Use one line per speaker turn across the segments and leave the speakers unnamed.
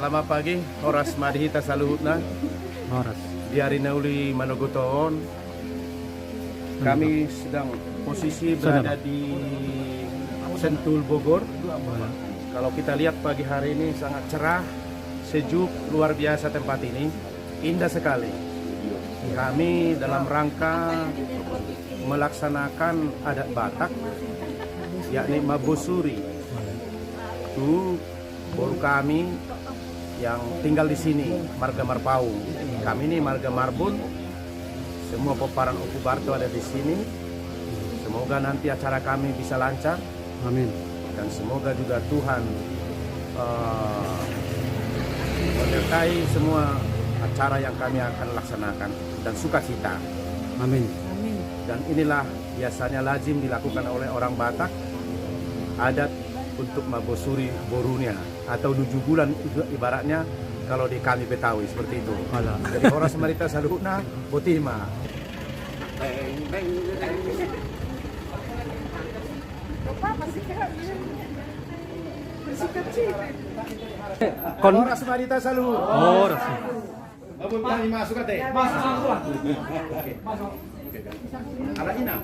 Selamat pagi, Horas Madhita Saluhutna.
Horas.
Diari Nauli Manogotoon. Kami sedang posisi berada di Sentul Bogor. Kalau kita lihat pagi hari ini sangat cerah, sejuk, luar biasa tempat ini. Indah sekali. Kami dalam rangka melaksanakan adat Batak, yakni Mabosuri. Itu baru kami yang tinggal di sini, marga Marpau. Kami ini marga Marbun. Semua peparan Oku Barto ada di sini. Semoga nanti acara kami bisa lancar.
Amin.
Dan semoga juga Tuhan menyertai semua acara yang kami akan laksanakan dan sukacita.
Amin.
Dan inilah biasanya lazim dilakukan oleh orang Batak, adat untuk Mabosuri Borunya atau 7 bulan ibaratnya kalau di kami Betawi seperti itu.
Alah.
Jadi Horas Marita Saluhutna Botima. Horas Marita Saluhut.
Horas.
Abun kami masuk ate. Masuk. Oke. Ada Ina.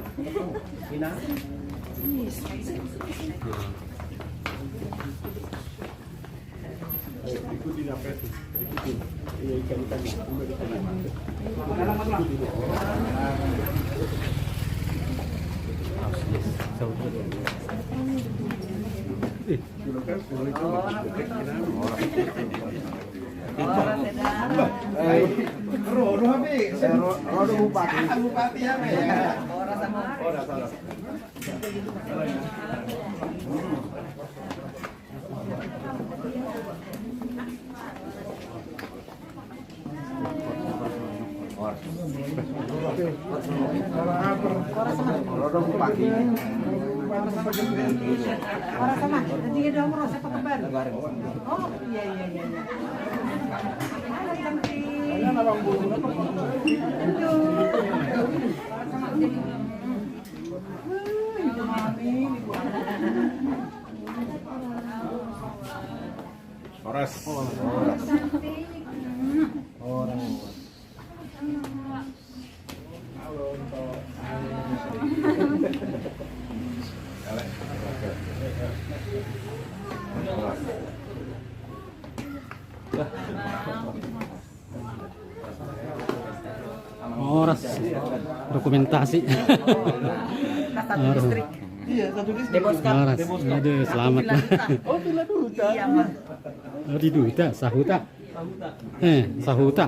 Ina. Ikutin apa itu? Ikutin. Iya ikan-ikan. Bupati ya.
Orang sama, nanti dia umroh siapa kembar? Oh iya. Halo cantik.
Horas.
Horas. Dokumentasi.
Iya, satu listrik.
Horas. Aduh, selamat.
Oh, Villa Duta. Iya, Mas.
Oh, di Duta, Sahuta. Sahuta.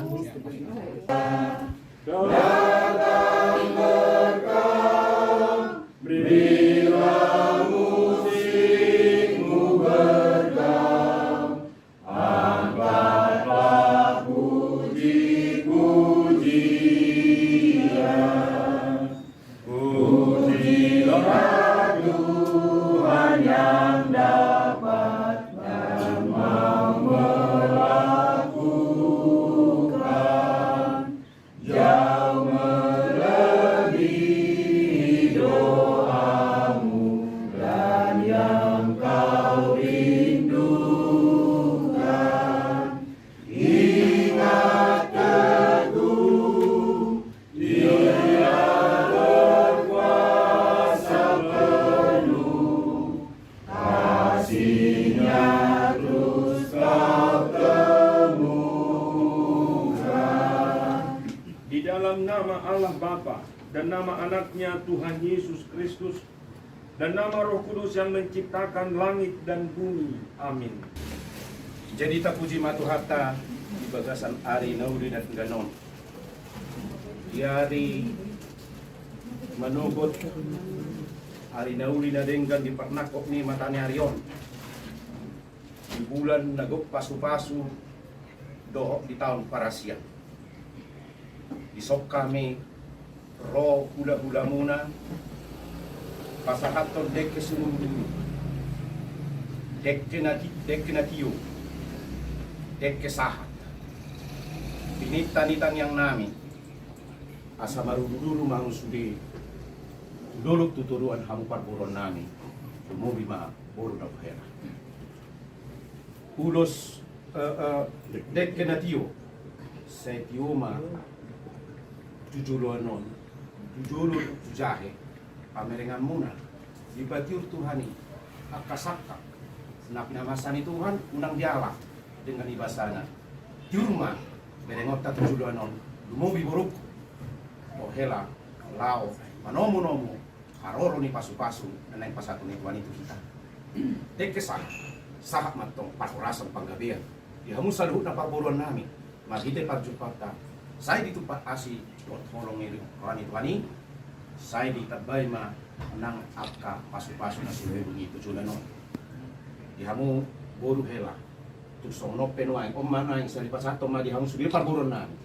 Di dalam nama Allah Bapa dan nama anaknya Tuhan Yesus Kristus dan nama Roh Kudus yang menciptakan langit dan bumi. Amin.
Jadi tak puji matuhata di bagasan Ari Nauri dan Ganon. Diari menugot Ari Nauri na denggan di pernakop ni matani Arion. Di bulan nagok pasu-pasu dohok di tahun Parasya. Isok kami roh hula-hula muna pasahaton dek kesunung dulu dek kenatiyo dek kesahat binitan-nitan yang nami asa maruduru mangusudi duluk tuturuan hampar buron nami umubi ma buru na bahera ulos dek kena tio saya tioma jujuluanon jujulu jujahe pamerengan muna dibatiur Tuhani akasakta napinamasani Tuhan unang dialak dengan ibasana tiurma merengota jujuluanon lumubi buruk ohela lao manomo-nomo haroro ni pasu-pasu dan yang pasatu ni Tuhan itu kita dek kesah sahat matong pakorasan panggabian dihamu saluhut na parboruan nami magite parjupata saya ditupat asi tolong ini Tuhan saya ditabay ma nang apka pasu-pasu na sinuhe begitu julanon dihamu boru hela tusono penuaing omana yang salipas ato ma dihamu sudir parboruan nami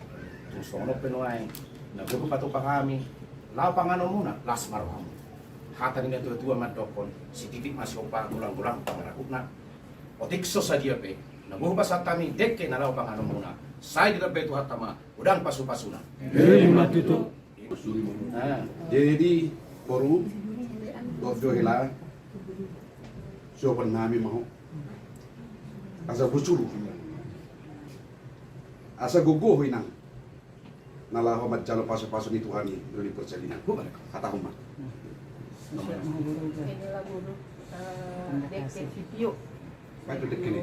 tusono penuaing nagugo pato kami lao pangano muna las marwamu hata ni tua-tua madokon si titik masih opa gulang-gulang pangarakutna otikso sadia pe nagugo pasat kami dekke na lao pangano muna saya tidak betu hatama udang pasu-pasuna
matuto.
Jadi baru dojo hela sopan nami mau asa busuru asa gogo hinang nala homat jalo pasu-pasu ni Tuhan ni dari persalinan kata homa
Inilah guru dek video.
Baik dek ini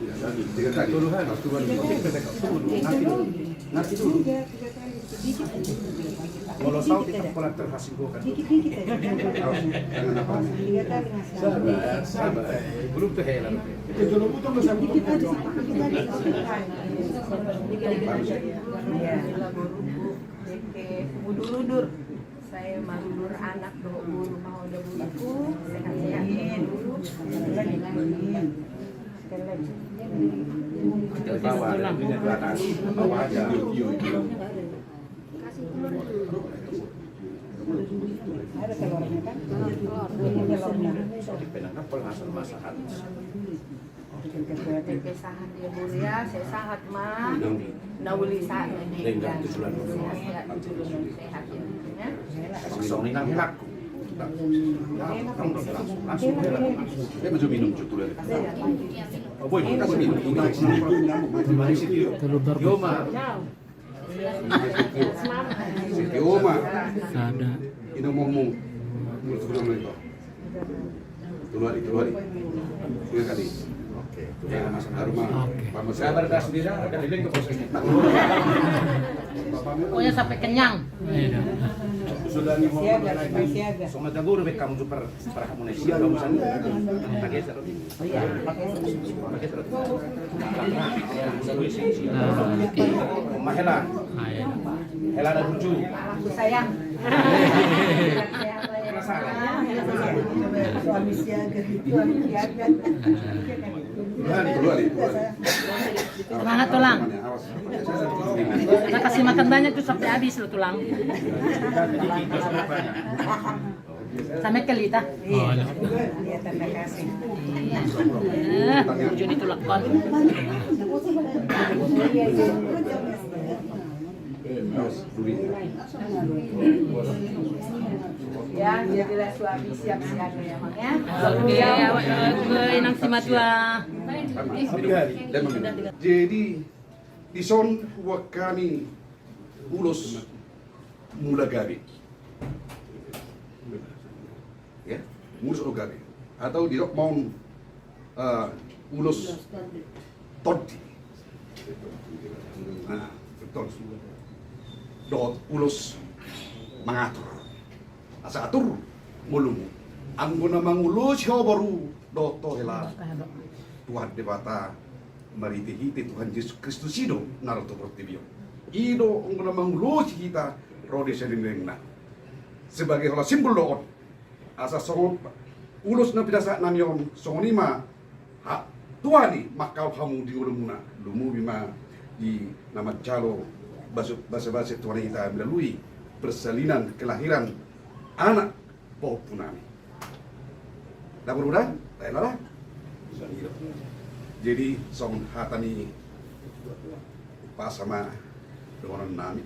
Tuluhan, nanti dulu. Kalau tahu kita pola terhasil bukan.
Jangan apa
Sabar, belum tuh helan.
Mudur-mudur. Saya maludur anak do guru mau ada buku, sehat-sehat dulu.
Bawah, ini ke atas, bawah aja.
Ada telurnya kan?
Di penangkap pengasal masakan.
Dek sahat dia mulia, saya sahat mah. Nauli saat ini dan sehat-sehat sehat ya.
Langsung ini nang laku. Langsung
dia masuk minum cukup dulu.
Oh boy, kita minum. Yoma.
Si Oma
Sada.
ini ngomong mulut kurang itu. Keluar. Ini kali.
Oke.
Rumah. Mama
Saya berdas sendiri, ada lilin ke posnya.
Pokoknya sampai kenyang.
Sudah nih mau
Siaga,
mulai
siaga.
sama daguru be kamu super kamu nih siapa kamu sana pakai serut pakai serut mahela hela ada lucu
Aku sayang.
Suami siaga.
Suami siaga.
keluar.
Semangat tulang. Kita kasih makan banyak tuh sampai habis lo tulang. Sampai kelita.
Iya, terima kasih.
Jadi tulang kon.
Ya, jadilah suami siap-siap ya, Mak ya.
Oke, awak nang si matua.
Jadi di son wakani ulos mula gabi. Ya, ulos gabi. Atau di mau ulos todi. Nah, betul. Dot ulos mengatur. Asa atur mulung. Anggo namang ulos baru doto hela. Tuhan debata mariti-hiti Tuhan Yesus Kristus ido naruto pertibio. Ido anggo namang ulos kita rode selingna. Sebagai hela simbol doon. Asa songot ulos na pidasa namyon songonima ha tuani makau hamu di ulumuna lumu bima di nama calo basa-basa Tuhan kita melalui persalinan kelahiran anak Popunami. Dapur udah, lah. Jadi song hatani pas sama dengan nami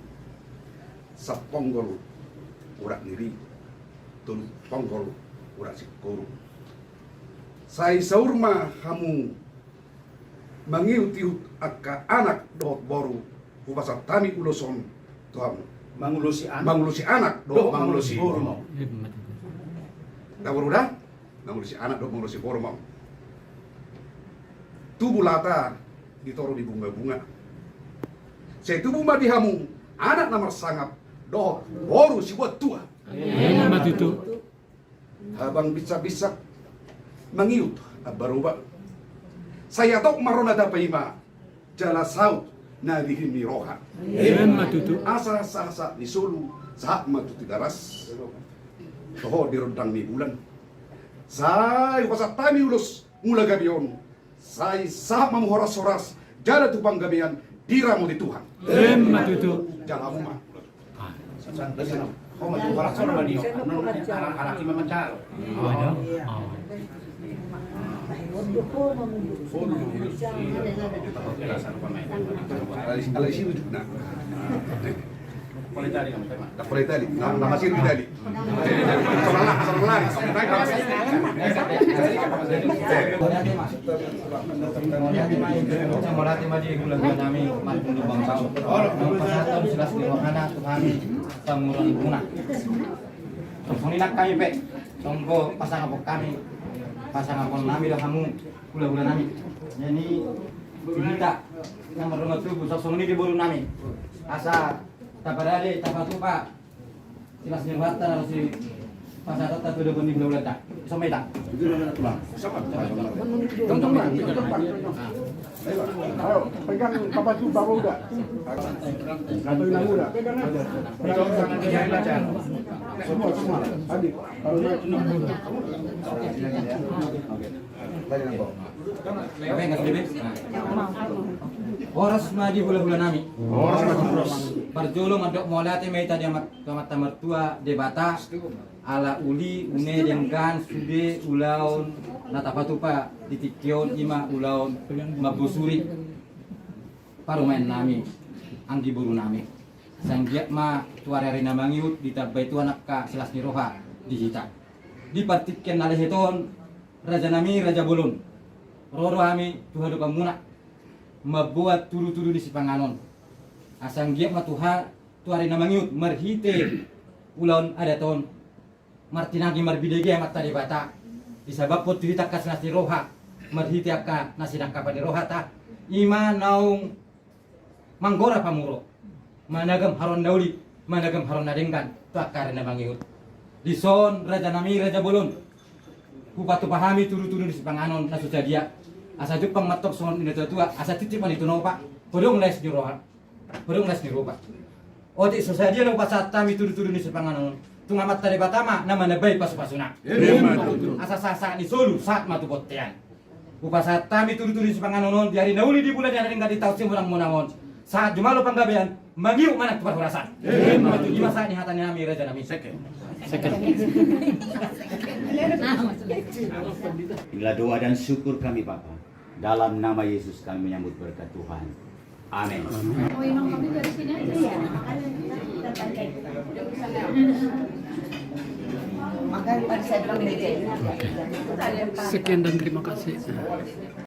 saponggol urat niri tulu tongkol urat sikuru sai saurma hamu mangiut-iut akka anak dot boru kubasa tami uloson tuhamu
Mangulusi anak.
mangulusi anak dot mangulusi
Bormo.
Dawar udah mangulusi anak dot mangulusi bormo tubuh lata ditaruh di bunga-bunga saya tubuh mah dihamu anak nomor sangap dot boru si buat tua
Matutu.
habang bisa-bisa mangiut baruba saya tok marona dapaima jala saut na dihimi roha
Matutu.
asa sasa ni sulu saat matuti daras toho dirundang ni bulan say pasat tami ulus mula gabion say sa mamuhoras-horas jala tupang gabian diramu di Tuhan
Matutu.
jala muma
Kau maju kalau sono dia. Anak lima mencar.
ala isi wujud na
Boleh cari kamu tema.
tak boleh tadi nama siri tadi asal lari
Morati madi gula-gula nami matun lubang tau. Pasatan silas di rohana Tuhan tamuran guna. Soninak kami pe. Tonggo pasang apok kami. Pasang apok nami dah kamu gula-gula nami. Jadi kita yang merungut tubuh sosok ini di bulu nami. Asa tapadali tapatupa silas di rohata harus di pasatan tapi udah benih gula-gula tak. Someta.
ayo pegang kapas tu bawa udah atau hilang udah pegang semua adik kalau
Apa yang kasih bebek? Horas madi bulan-bulan nami. Berjulung untuk molati meita dia mat mertua debata ala uli une dengkan sude ulaun natapatupa ditikion ima ulaun mabusuri parumain nami anggi buru nami sanggiat ma tuareri namangiut ditabai tu anak ka silas niroha dihita dipartikken ale heton raja nami raja bolon roro ami tuha do kamuna mabuat turu-turu di sipanganon asang giat ma tuha tuari namangiut marhite ulaun ada ton martinagi marbidege amat tadi bata disabab pot dirita kas nasi roha marhite akka nasi nakapa di roha ta ima naung manggora pamuro managam haron dauli managam haron nadengkan tu akka namangiut dison raja nami raja bolon kupatu pahami turu-turu di sipanganon nasu jadia asa jupang matok son ina tua asa titipan itu nopa podong les di roha podong les di roha odi sosadia no pasatami turu-turu di sipanganon tungamat tadi batama nama nabai pasu-pasuna asa sasa ni solu saat matu botean upasatami turu-turu di sipanganon di hari nauli di bulan yang ada di tahun orang monangon saat jumalo panggabean mangiu mana tu perhurasan matu di masa ni hatanya nami raja nami
Second.
Inilah doa dan syukur kami Bapa. Dalam nama Yesus kami menyambut berkat Tuhan. Amin.
Oh, emang kami dari sini aja ya? Makanya tadi saya bilang
Sekian dan terima kasih.